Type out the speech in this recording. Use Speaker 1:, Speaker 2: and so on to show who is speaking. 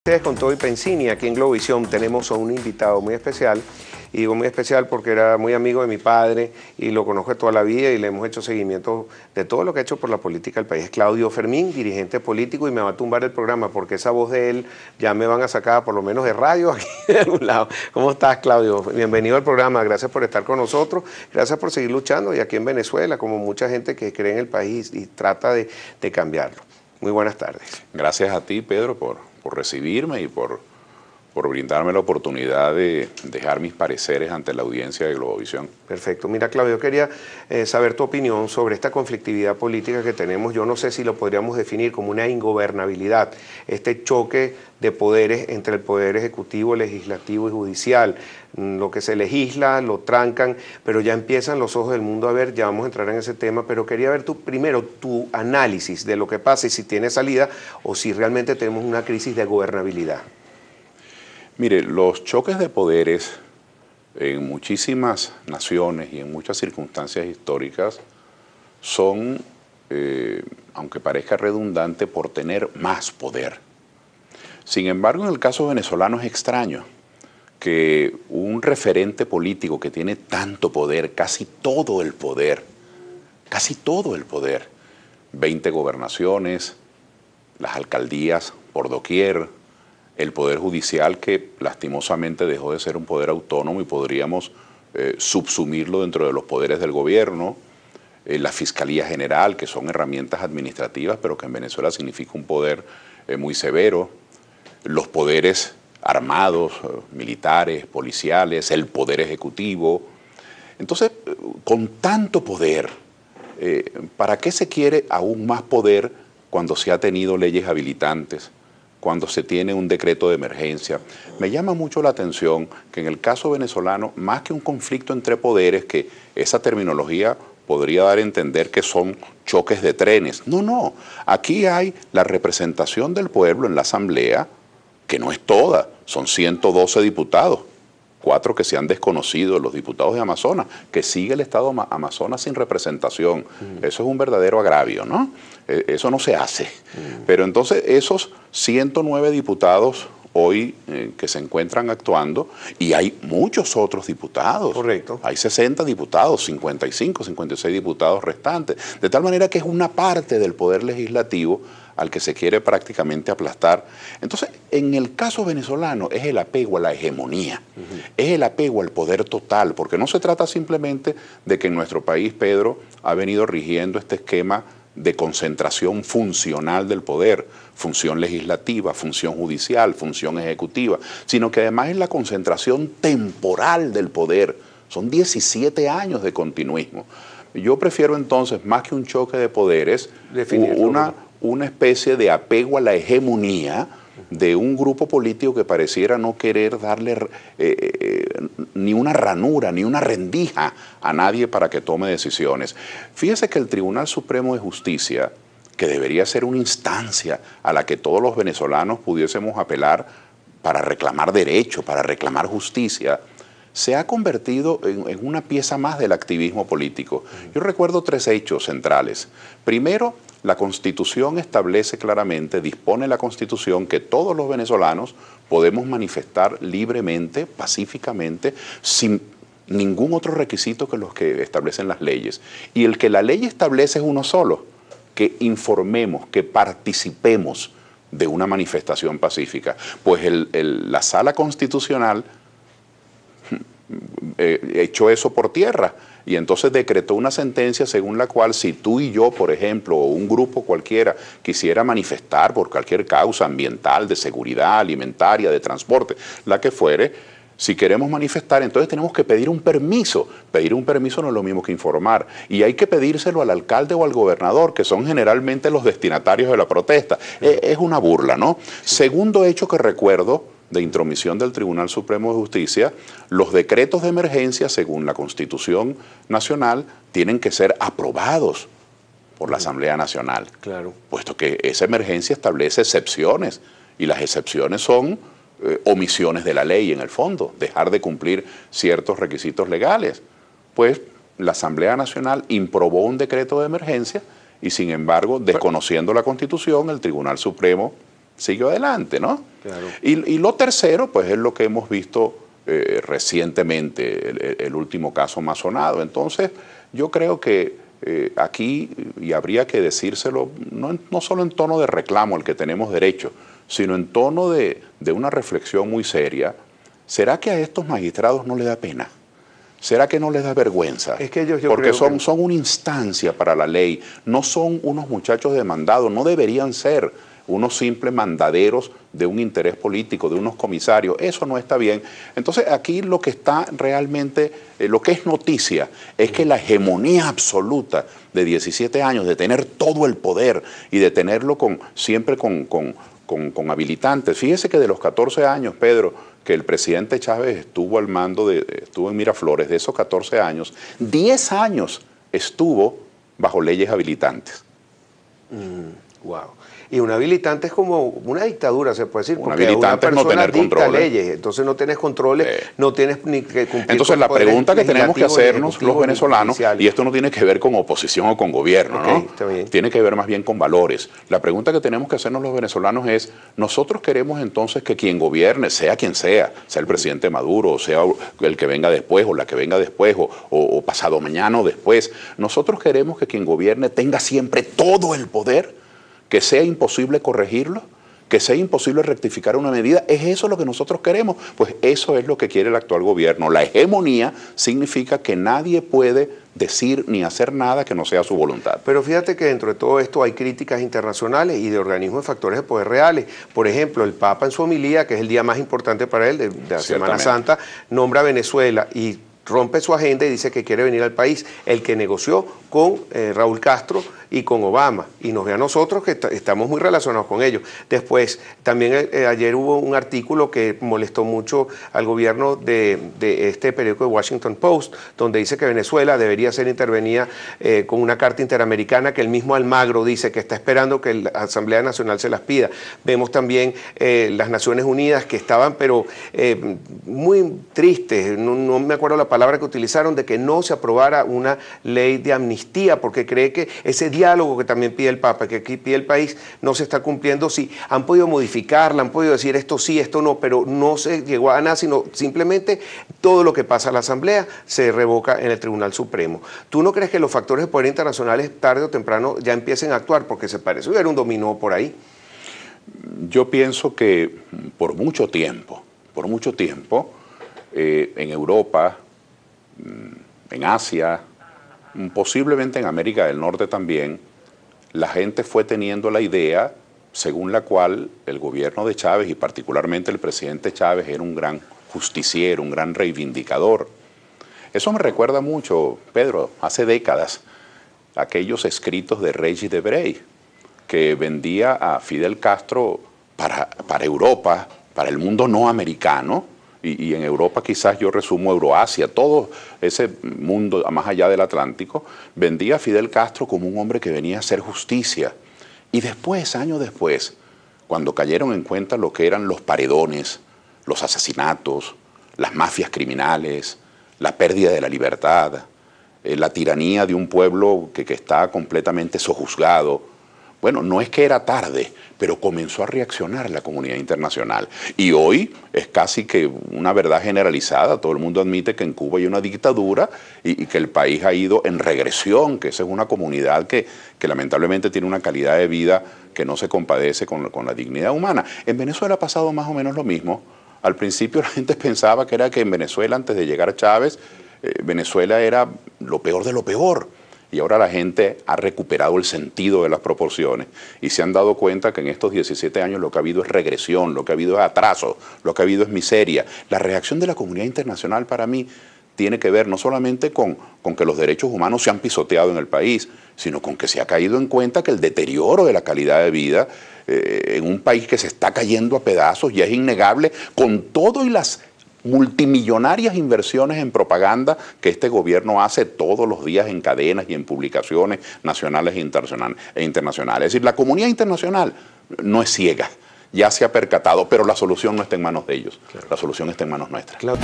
Speaker 1: Ustedes con Toby Pensini, aquí en Globovisión tenemos a un invitado muy especial, y digo muy especial porque era muy amigo de mi padre y lo conozco de toda la vida y le hemos hecho seguimiento de todo lo que ha hecho por la política del país. Es Claudio Fermín, dirigente político, y me va a tumbar el programa porque esa voz de él ya me van a sacar por lo menos de radio aquí de algún lado. ¿Cómo estás, Claudio? Bienvenido al programa, gracias por estar con nosotros, gracias por seguir luchando, y aquí en Venezuela, como mucha gente que cree en el país y trata de cambiarlo. Muy buenas tardes.
Speaker 2: Gracias a ti, Pedro, por recibirme y por brindarme la oportunidad de dejar mis pareceres ante la audiencia de Globovisión.
Speaker 1: Perfecto. Mira, Claudio, yo quería saber tu opinión sobre esta conflictividad política que tenemos. Yo no sé si lo podríamos definir como una ingobernabilidad, este choque de poderes entre el poder ejecutivo, legislativo y judicial. Lo que se legisla, lo trancan, pero ya empiezan los ojos del mundo a ver, ya vamos a entrar en ese tema, pero quería ver primero tu análisis de lo que pasa y si tiene salida o si realmente tenemos una crisis de gobernabilidad.
Speaker 2: Mire, los choques de poderes en muchísimas naciones y en muchas circunstancias históricas son, aunque parezca redundante, por tener más poder. Sin embargo, en el caso venezolano es extraño que un referente político que tiene tanto poder, casi todo el poder, 20 gobernaciones, las alcaldías por doquier, el Poder Judicial, que lastimosamente dejó de ser un poder autónomo y podríamos subsumirlo dentro de los poderes del gobierno, la Fiscalía General, que son herramientas administrativas, pero que en Venezuela significa un poder muy severo, los poderes armados, militares, policiales, el Poder Ejecutivo. Entonces, con tanto poder, ¿para qué se quiere aún más poder cuando se ha tenido leyes habilitantes, cuando se tiene un decreto de emergencia? Me llama mucho la atención que en el caso venezolano, más que un conflicto entre poderes, que esa terminología podría dar a entender que son choques de trenes. No, aquí hay la representación del pueblo en la Asamblea, que no es toda, son 112 diputados, 4 que se han desconocido, los diputados de Amazonas, que sigue el Estado Amazonas sin representación. Eso es un verdadero agravio, ¿no? Eso no se hace. Pero entonces esos 109 diputados hoy que se encuentran actuando, y hay muchos otros diputados.
Speaker 1: Correcto.
Speaker 2: Hay 60 diputados, 55, 56 diputados restantes. De tal manera que es una parte del poder legislativo al que se quiere prácticamente aplastar. Entonces, en el caso venezolano es el apego a la hegemonía, es el apego al poder total, porque no se trata simplemente de que en nuestro país, Pedro, ha venido rigiendo este esquema de concentración funcional del poder, función legislativa, función judicial, función ejecutiva, sino que además es la concentración temporal del poder. Son 17 años de continuismo. Yo prefiero entonces, más que un choque de poderes, una especie de apego a la hegemonía de un grupo político que pareciera no querer darle ni una ranura, ni una rendija a nadie para que tome decisiones. Fíjese que el Tribunal Supremo de Justicia, que debería ser una instancia a la que todos los venezolanos pudiésemos apelar para reclamar derecho, para reclamar justicia, se ha convertido en una pieza más del activismo político. Yo recuerdo 3 hechos centrales. Primero, la Constitución establece claramente, dispone la Constitución que todos los venezolanos podemos manifestar libremente, pacíficamente, sin ningún otro requisito que los que establecen las leyes. Y el que la ley establece es uno solo, que informemos, que participemos de una manifestación pacífica. Pues la Sala Constitucional echó eso por tierra y entonces decretó una sentencia según la cual si tú y yo, por ejemplo, o un grupo cualquiera quisiera manifestar por cualquier causa ambiental, de seguridad, alimentaria, de transporte, la que fuere, si queremos manifestar, entonces tenemos que pedir un permiso. Pedir un permiso no es lo mismo que informar. Y hay que pedírselo al alcalde o al gobernador, que son generalmente los destinatarios de la protesta. Es una burla, ¿no? Segundo hecho que recuerdo de intromisión del Tribunal Supremo de Justicia, los decretos de emergencia, según la Constitución Nacional, tienen que ser aprobados por la Asamblea Nacional.
Speaker 1: Claro.
Speaker 2: Puesto que esa emergencia establece excepciones, y las excepciones son omisiones de la ley en el fondo, dejar de cumplir ciertos requisitos legales. Pues la Asamblea Nacional improbó un decreto de emergencia y sin embargo, desconociendo la Constitución, el Tribunal Supremo siguió adelante, ¿no?
Speaker 1: Claro.
Speaker 2: Y lo tercero, pues es lo que hemos visto recientemente, el último caso más sonado. Entonces, yo creo que aquí, y habría que decírselo, no solo en tono de reclamo al que tenemos derecho, sino en tono de una reflexión muy seria, ¿será que a estos magistrados no les da pena? ¿Será que no les da vergüenza?
Speaker 1: Es que yo
Speaker 2: porque
Speaker 1: creo
Speaker 2: son una instancia para la ley, no son unos muchachos demandados, no deberían ser unos simples mandaderos de un interés político, de unos comisarios. Eso no está bien. Entonces aquí lo que está realmente, lo que es noticia, es que la hegemonía absoluta de 17 años, de tener todo el poder y de tenerlo siempre con habilitantes. Fíjese que de los 14 años, Pedro, que el presidente Chávez estuvo al mando, estuvo en Miraflores, de esos 14 años, 10 años estuvo bajo leyes habilitantes.
Speaker 1: Wow. Y un habilitante es como una dictadura, se puede decir.
Speaker 2: Un habilitante es no tener controles.
Speaker 1: Leyes, entonces no tienes controles, no tienes ni que cumplir.
Speaker 2: Entonces la pregunta que tenemos que hacernos los venezolanos, y esto no tiene que ver con oposición o con gobierno, ¿no? Tiene que ver más bien con valores. La pregunta que tenemos que hacernos los venezolanos es, nosotros queremos entonces que quien gobierne, sea quien sea el presidente Maduro, o sea el que venga después, o la que venga después, o pasado mañana o después, nosotros queremos que quien gobierne tenga siempre todo el poder, que sea imposible corregirlo, que sea imposible rectificar una medida. ¿Es eso lo que nosotros queremos? Pues eso es lo que quiere el actual gobierno. La hegemonía significa que nadie puede decir ni hacer nada que no sea su voluntad.
Speaker 1: Pero fíjate que dentro de todo esto hay críticas internacionales y de organismos de factores de poder reales. Por ejemplo, el Papa en su homilía, que es el día más importante para él, de la Semana Santa, nombra a Venezuela y rompe su agenda y dice que quiere venir al país, el que negoció con Raúl Castro y con Obama, y nos ve a nosotros que estamos muy relacionados con ellos. Después, también ayer hubo un artículo que molestó mucho al gobierno de este periódico de Washington Post, donde dice que Venezuela debería ser intervenida con una carta interamericana que el mismo Almagro dice que está esperando que la Asamblea Nacional se las pida. Vemos también las Naciones Unidas que estaban, pero muy tristes, no me acuerdo la palabra que utilizaron, de que no se aprobara una ley de amnistía, porque cree que ese diálogo que también pide el Papa, que aquí pide el país, no se está cumpliendo. Sí, han podido modificarla, han podido decir esto sí, esto no, pero no se llegó a nada, sino simplemente todo lo que pasa a la Asamblea se revoca en el Tribunal Supremo. ¿Tú no crees que los factores de poder internacionales tarde o temprano ya empiecen a actuar? Porque se parece hubiera un dominó por ahí.
Speaker 2: Yo pienso que por mucho tiempo, en Europa, en Asia, posiblemente en América del Norte también, la gente fue teniendo la idea según la cual el gobierno de Chávez y particularmente el presidente Chávez era un gran justiciero, un gran reivindicador. Eso me recuerda mucho, Pedro, hace décadas, aquellos escritos de Regis Debray, que vendía a Fidel Castro para Europa, para el mundo no americano, y en Europa quizás yo resumo Euroasia, todo ese mundo más allá del Atlántico, vendía a Fidel Castro como un hombre que venía a hacer justicia. Y después, años después, cuando cayeron en cuenta lo que eran los paredones, los asesinatos, las mafias criminales, la pérdida de la libertad, la tiranía de un pueblo que está completamente sojuzgado, bueno, no es que era tarde, pero comenzó a reaccionar la comunidad internacional. Y hoy es casi que una verdad generalizada. Todo el mundo admite que en Cuba hay una dictadura y que el país ha ido en regresión, que esa es una comunidad que lamentablemente tiene una calidad de vida que no se compadece con la dignidad humana. En Venezuela ha pasado más o menos lo mismo. Al principio la gente pensaba que en Venezuela, antes de llegar a Chávez, Venezuela era lo peor de lo peor. Y ahora la gente ha recuperado el sentido de las proporciones y se han dado cuenta que en estos 17 años lo que ha habido es regresión, lo que ha habido es atraso, lo que ha habido es miseria. La reacción de la comunidad internacional para mí tiene que ver no solamente con que los derechos humanos se han pisoteado en el país, sino con que se ha caído en cuenta que el deterioro de la calidad de vida en un país que se está cayendo a pedazos ya es innegable, con todo y las multimillonarias inversiones en propaganda que este gobierno hace todos los días en cadenas y en publicaciones nacionales e internacionales. Es decir, la comunidad internacional no es ciega, ya se ha percatado, pero la solución no está en manos de ellos, claro. La solución está en manos nuestras. Claro.